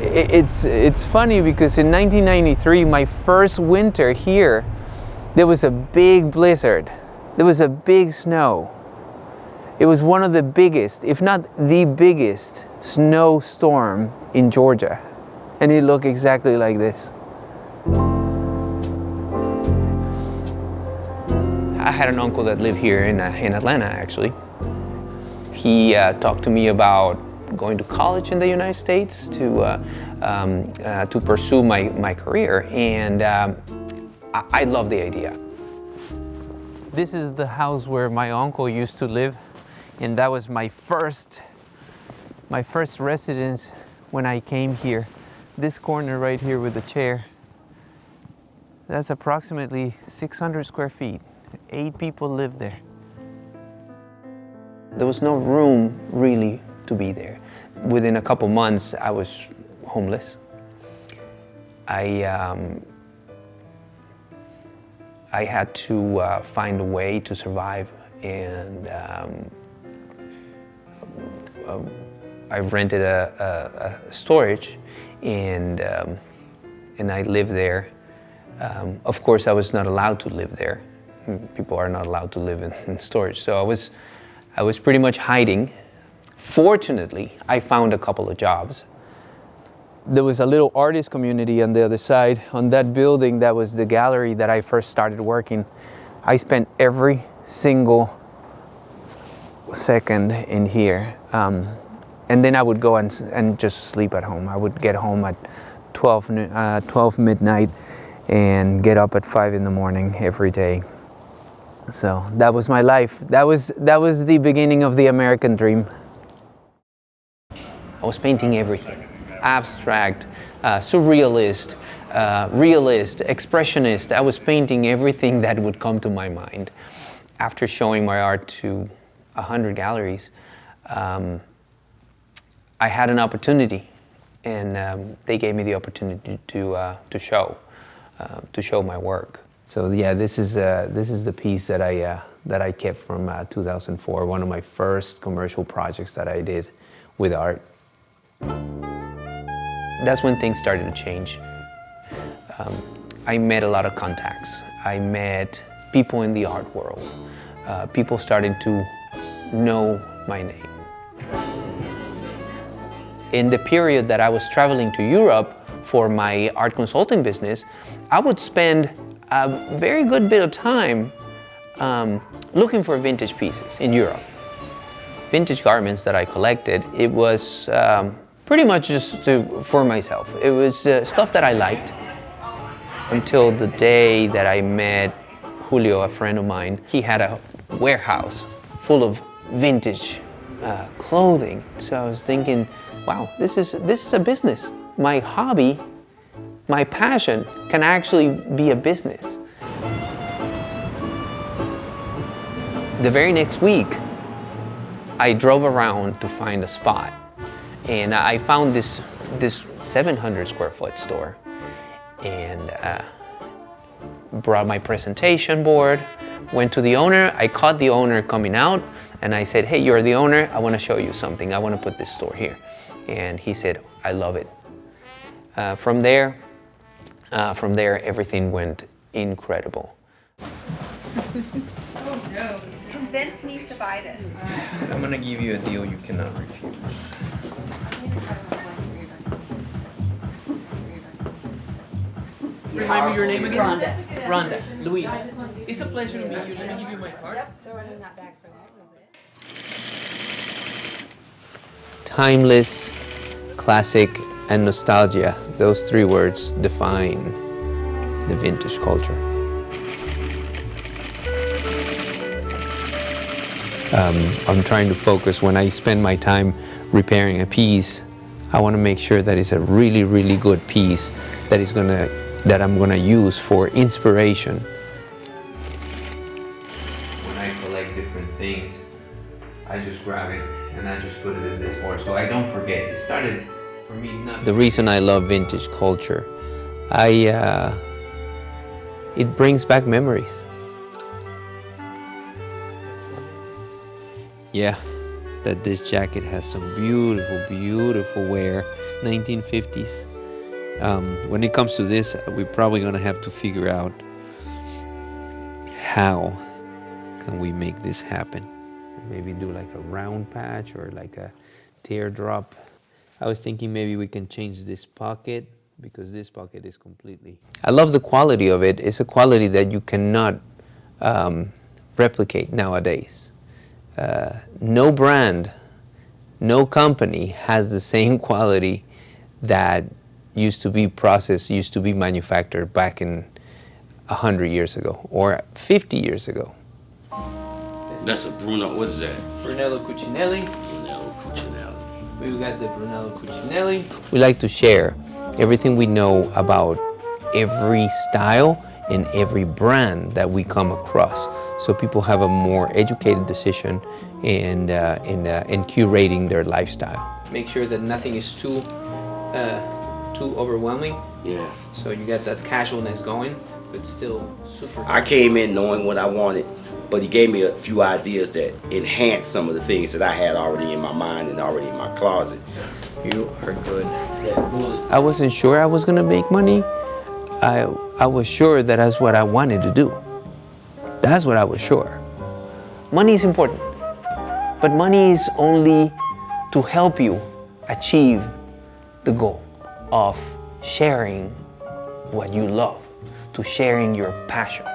It's funny because in 1993, my first winter here, there was a big blizzard. There was a big snow. It was one of the biggest, if not the biggest, snowstorm in Georgia. And it looked exactly like this. I had an uncle that lived here in Atlanta, actually. He talked to me about going to college in the United States to pursue my career, and I love the idea. This is the house where my uncle used to live, and that was my first residence when I came here. This corner right here with the chair, that's approximately 600 square feet. 8 people live there. There was no room really to be there. Within a couple months, I was homeless. I had to find a way to survive, and I rented a storage, and I lived there. Of course, I was not allowed to live there. People are not allowed to live in storage, so I was pretty much hiding. Fortunately, I found a couple of jobs. There was a little artist community on the other side. On that building, that was the gallery that I first started working. I spent every single second in here. And then I would go and just sleep at home. I would get home at 12 midnight and get up at 5 in the morning every day. So that was my life. That was the beginning of the American dream. I was painting everything. Abstract, surrealist, realist, expressionist. I was painting everything that would come to my mind. After showing my art to 100 galleries, I had an opportunity, and they gave me the opportunity to show my work. So yeah, this is the piece that I kept from 2004, one of my first commercial projects that I did with art. That's when things started to change. I met a lot of contacts. I met people in the art world. People started to know my name. In the period that I was traveling to Europe for my art consulting business, I would spend a very good bit of time looking for vintage pieces in Europe. Vintage garments that I collected, it was pretty much just for myself. It was stuff that I liked, until the day that I met Julio, a friend of mine. He had a warehouse full of vintage clothing. So I was thinking, wow, this is a business. My hobby, my passion can actually be a business. The very next week, I drove around to find a spot, and I found this 700 square foot store, and brought my presentation board, went to the owner. I caught the owner coming out, and I said, hey, you're the owner, I want to show you something. I want to put this store here. And he said, I love it. From there, everything went incredible. Oh no. Convince me to buy this. I'm gonna give you a deal you cannot refuse. Remind me your name again? Rhonda. Luis. It's a pleasure to meet you. Let me give you my card. Timeless, classic, and nostalgia. Those 3 words define the vintage culture. I'm trying to focus. When I spend my time repairing a piece, I want to make sure that it's a really, really good piece that I'm gonna use for inspiration. When I collect different things, I just grab it and I just put it in this board so I don't forget. It started for me not. The reason I love vintage culture, it brings back memories. Yeah, that this jacket has some beautiful, beautiful wear, 1950s. When it comes to this, we're probably gonna have to figure out how can we make this happen. Maybe do like a round patch or like a teardrop. I was thinking maybe we can change this pocket because this pocket is completely... I love the quality of it. It's a quality that you cannot replicate nowadays. No brand, no company has the same quality that used to be processed, used to be manufactured back in 100 years ago or 50 years ago. That's a Bruno, what is that? Brunello Cucinelli. Brunello Cucinelli. We've got the Brunello Cucinelli. We like to share everything we know about every style and every brand that we come across, so people have a more educated decision in curating their lifestyle. Make sure that nothing is too overwhelming. Yeah. So you got that casualness going, but still super. I came in knowing what I wanted, but he gave me a few ideas that enhanced some of the things that I had already in my mind and already in my closet. You are good. I wasn't sure I was gonna make money. I was sure that that's what I wanted to do. That's what I was sure. Money is important, but money is only to help you achieve the goal of sharing what you love, to sharing your passion.